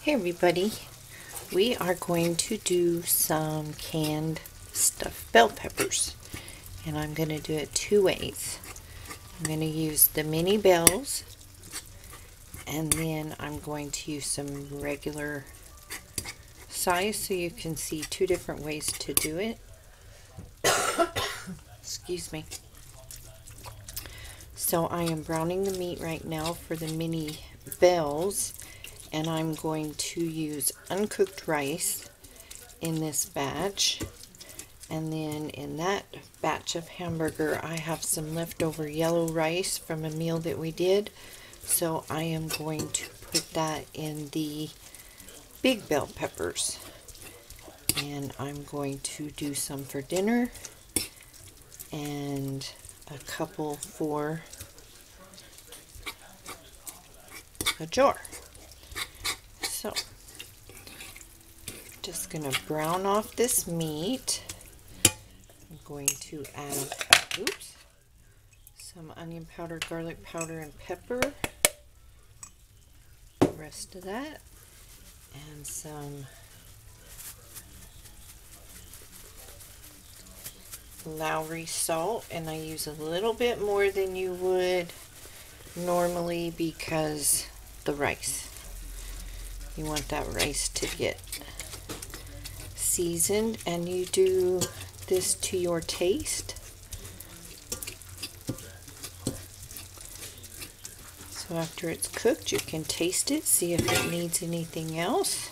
Hey everybody, we are going to do some canned stuffed bell peppers, and I'm going to do it two ways. I'm going to use the mini bells, and then I'm going to use some regular size so you can see two different ways to do it. Excuse me. So I am browning the meat right now for the mini bells, and I'm going to use uncooked rice in this batch, and then in that batch of hamburger I have some leftover yellow rice from a meal that we did, so I am going to put that in the big bell peppers, and I'm going to do some for dinner and a couple for a jar. So, just going to brown off this meat. I'm going to add, some onion powder, garlic powder, and pepper. The rest of that. And some Lowry salt. And I use a little bit more than you would normally because the rice. You want that rice to get seasoned, and you do this to your taste. So after it's cooked, you can taste it, see if it needs anything else.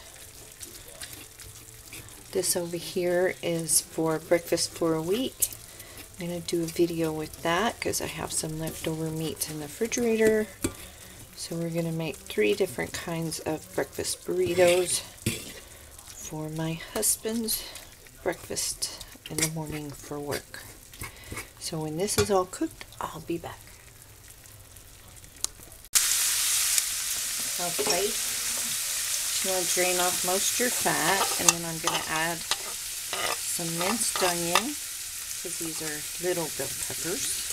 This over here is for breakfast for a week. I'm going to do a video with that because I have some leftover meats in the refrigerator. So we're going to make 3 different kinds of breakfast burritos for my husband's breakfast in the morning for work. So when this is all cooked, I'll be back. Okay, you want to drain off most of your fat, and then I'm going to add some minced onion, because these are little bell peppers.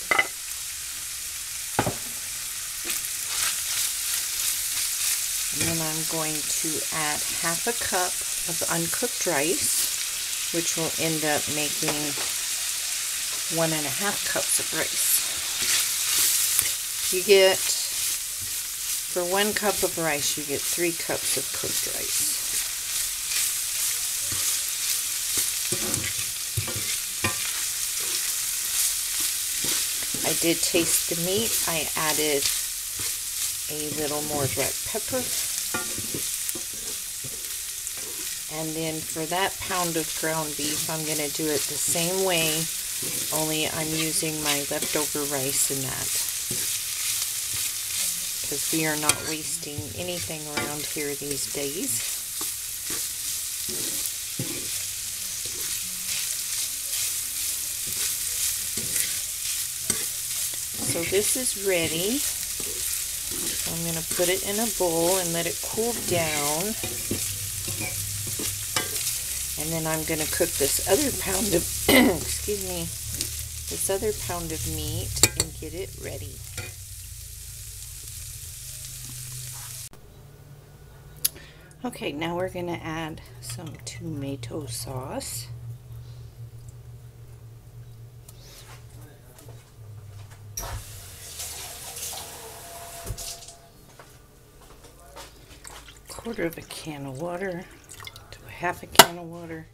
And then I'm going to add half a cup of uncooked rice, which will end up making 1.5 cups of rice. You get, for 1 cup of rice, you get 3 cups of cooked rice. I did taste the meat. I added a little more red pepper, and then for that pound of ground beef I'm going to do it the same way, only I'm using my leftover rice in that, because we are not wasting anything around here these days. So this is ready. I'm going to put it in a bowl and let it cool down. And then I'm going to cook this other pound of, excuse me, this other pound of meat and get it ready. Okay, now we're going to add some tomato sauce. Quarter of a can of water to a half a can of water.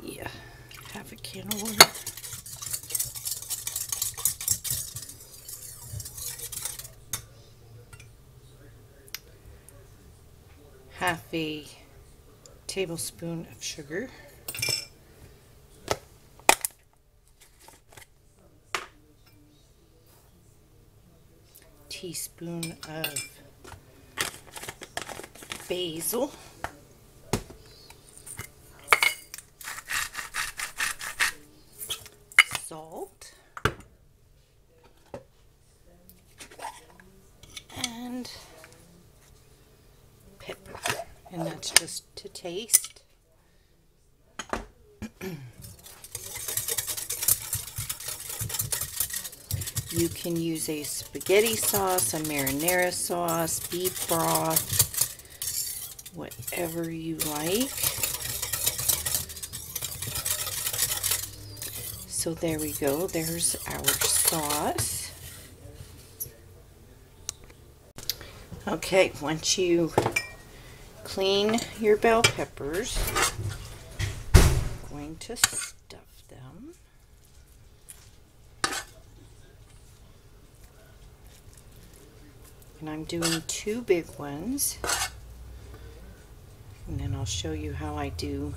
Yeah, half a can of water. Half a tablespoon of sugar. Teaspoon of basil, salt, and pepper, and that's just to taste. You can use a spaghetti sauce, a marinara sauce, beef broth, whatever you like. So there we go. There's our sauce. Okay, once you clean your bell peppers, I'm going to stuff them. And I'm doing 2 big ones. And then I'll show you how I do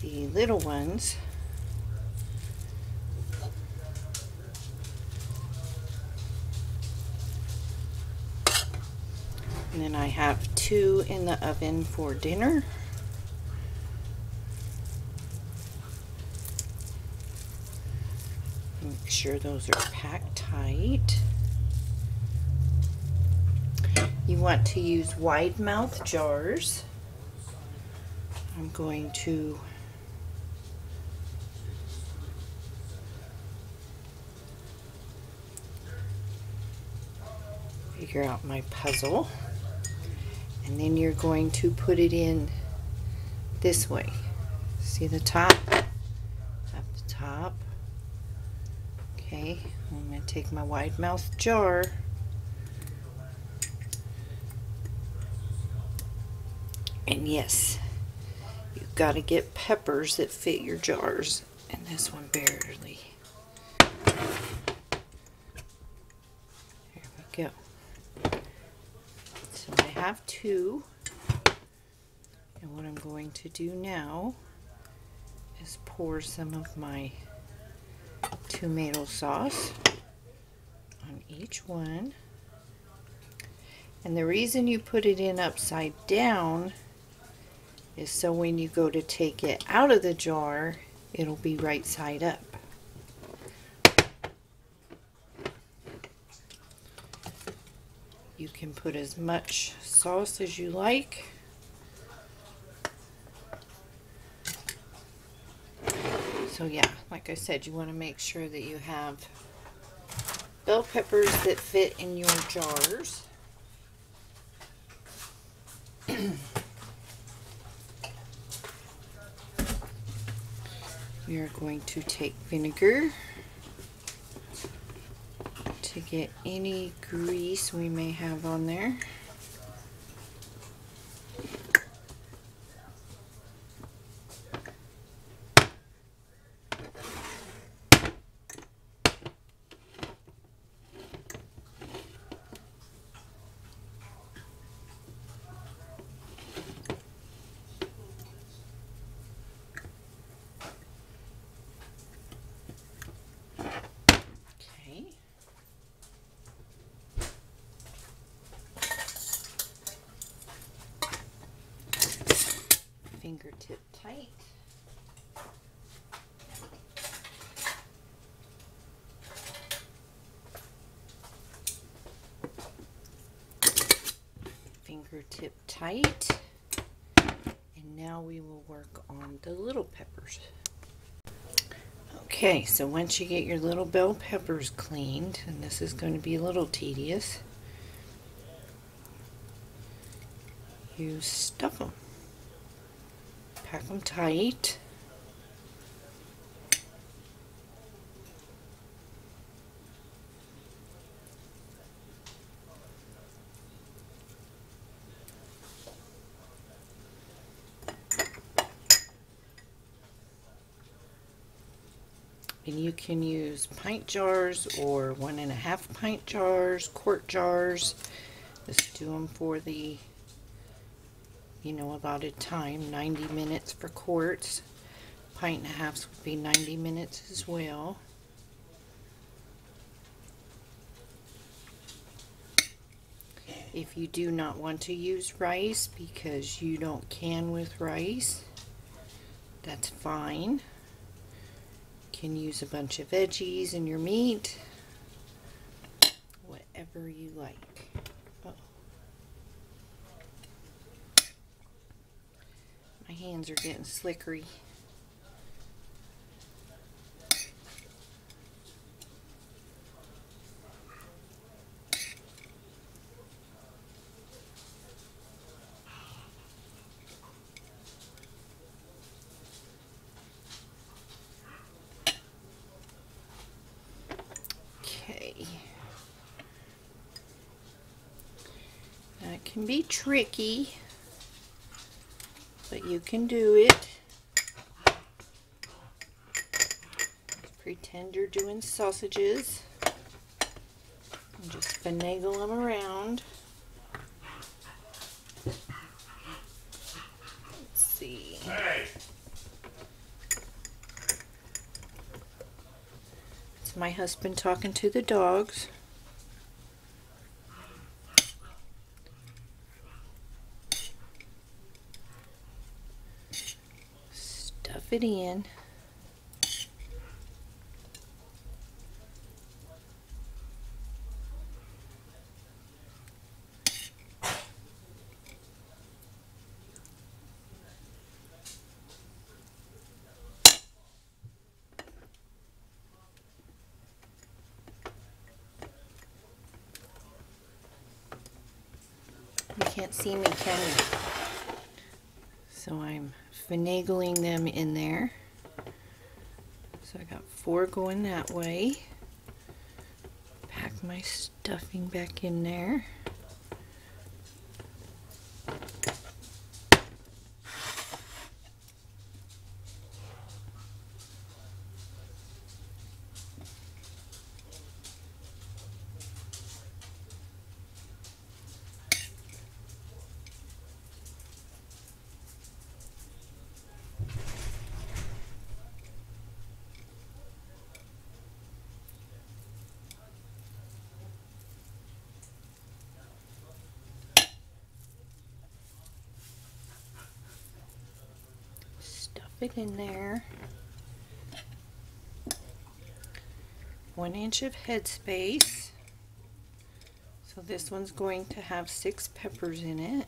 the little ones. And then I have 2 in the oven for dinner. Make sure those are packed tight. You want to use wide mouth jars. I'm going to figure out my puzzle. And then you're going to put it in this way. See the top? At the top. Okay, I'm going to take my wide mouth jar and yes, you've got to get peppers that fit your jars, and this one barely. There we go. So I have 2, and what I'm going to do now is pour some of my tomato sauce on each one. And the reason you put it in upside down is so when you go to take it out of the jar, it'll be right side up. You can put as much sauce as you like. So yeah, like I said, you want to make sure that you have bell peppers that fit in your jars. We are going to take vinegar to get any grease we may have on there. Fingertip tight. Fingertip tight. And now we will work on the little peppers. Okay, so once you get your little bell peppers cleaned, and this is going to be a little tedious, you stuff them. Pack them tight. And you can use pint jars or 1.5 pint jars, quart jars. Just do them for the allotted time, 90 minutes for quarts. Pint and a half would be 90 minutes as well. If you do not want to use rice because you don't can with rice, that's fine. You can use a bunch of veggies in your meat, whatever you like. My hands are getting slickery. Okay. That can be tricky, but you can do it. Pretend you're doing sausages and just finagle them around. Let's see. It's my husband talking to the dogs. Stuff it in. You can't see me, can you? So I'm finagling them in there. So I got 4 going that way. Pack my stuffing back in there. It in there. 1 inch of headspace. So this one's going to have 6 peppers in it.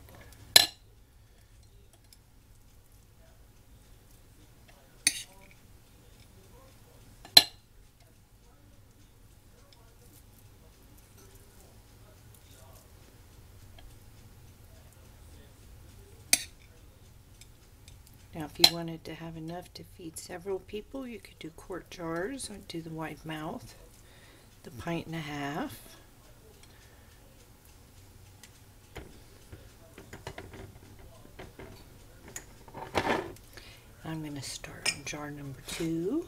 Now if you wanted to have enough to feed several people, you could do quart jars. I'd do the wide mouth, the 1.5 pints. I'm going to start on jar number 2.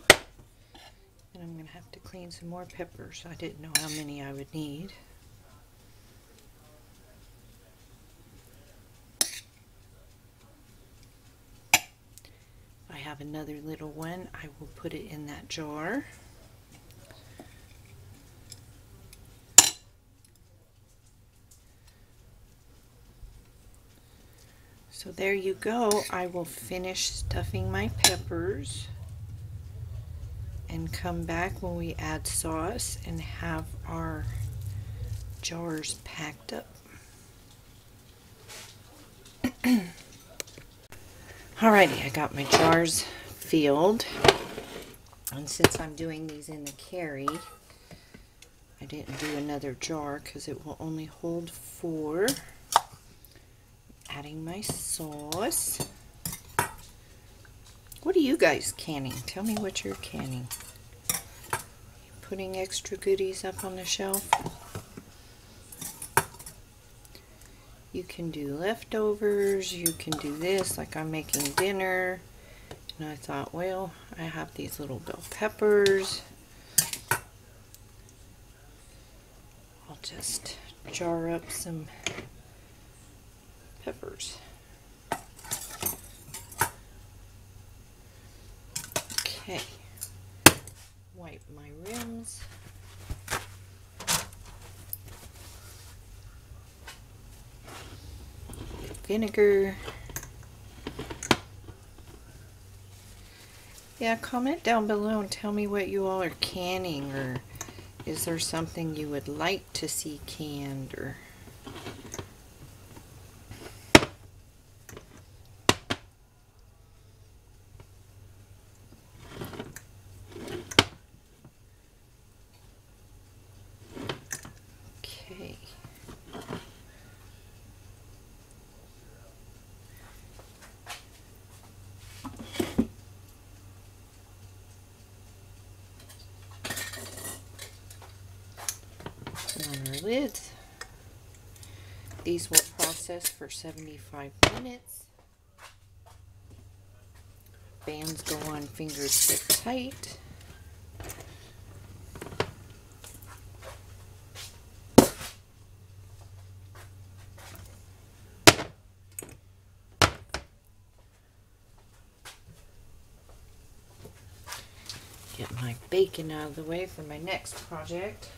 And I'm going to have to clean some more peppers. I didn't know how many I would need. Have another little one, I will put it in that jar. So there you go. I will finish stuffing my peppers and come back when we add sauce and have our jars packed up. Alrighty, I got my jars filled, and since I'm doing these in the carry, I didn't do another jar because it will only hold 4. Adding my sauce. What are you guys canning? Tell me what you're canning. Putting extra goodies up on the shelf. You can do leftovers, you can do this, like I'm making dinner. And I thought, well, I have these little bell peppers. I'll just jar up some peppers. Okay. Wipe my rims. Vinegar. Yeah, comment down below and tell me what you all are canning, or is there something you would like to see canned, or okay. on our lids. These will process for 75 minutes. Bands go on, fingers sit tight. Get my bacon out of the way for my next project.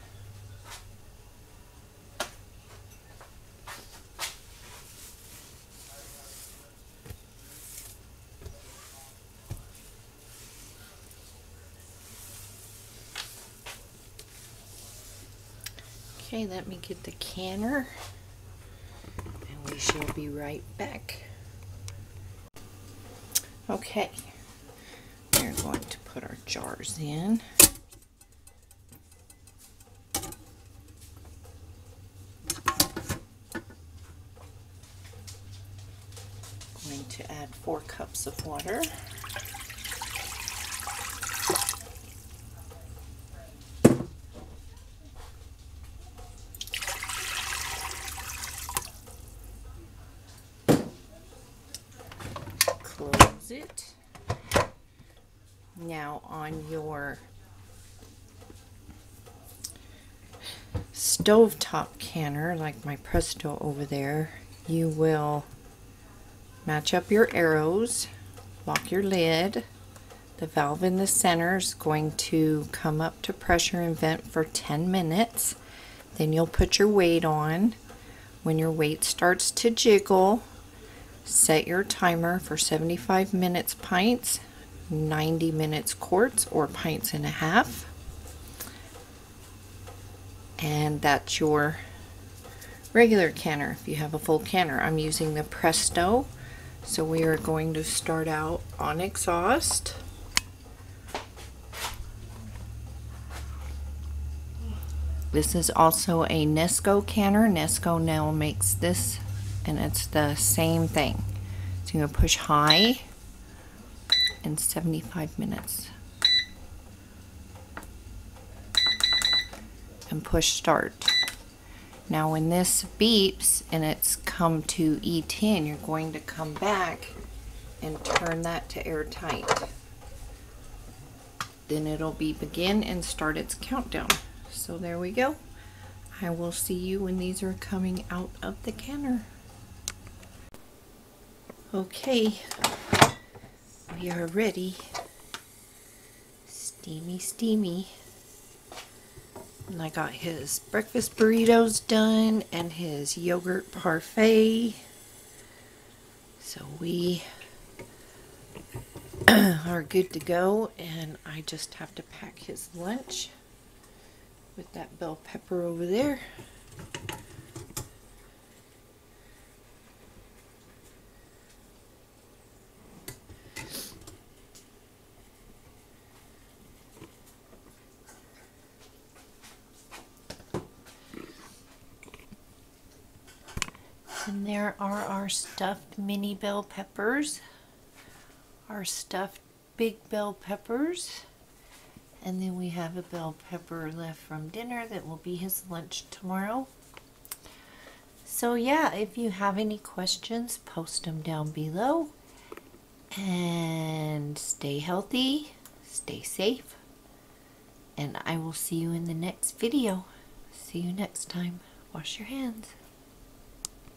Okay, let me get the canner and we shall be right back. Okay, we're going to put our jars in. Going to add 4 cups of water. Close it. Now on your stovetop canner, like my Presto over there, you will match up your arrows, lock your lid. The valve in the center is going to come up to pressure and vent for 10 minutes. Then you'll put your weight on. When your weight starts to jiggle, set your timer for 75 minutes pints, 90 minutes quarts or pints and a half. And that's your regular canner if you have a full canner. I'm using the Presto, so we are going to start out on exhaust. This is also a Nesco canner. Nesco now makes this, and it's the same thing. So you're going to push high in 75 minutes. And push start. Now when this beeps and it's come to E10, you're going to come back and turn that to airtight. Then it'll be begin and start its countdown. So there we go. I will see you when these are coming out of the canner. Okay, we are ready. Steamy, steamy. And I got his breakfast burritos done and his yogurt parfait. So we are good to go, and I just have to pack his lunch with that bell pepper over there. And there are our stuffed mini bell peppers, our stuffed big bell peppers, and then we have a bell pepper left from dinner that will be his lunch tomorrow. So yeah, if you have any questions, post them down below, and stay healthy, stay safe, and I will see you in the next video. See you next time. Wash your hands.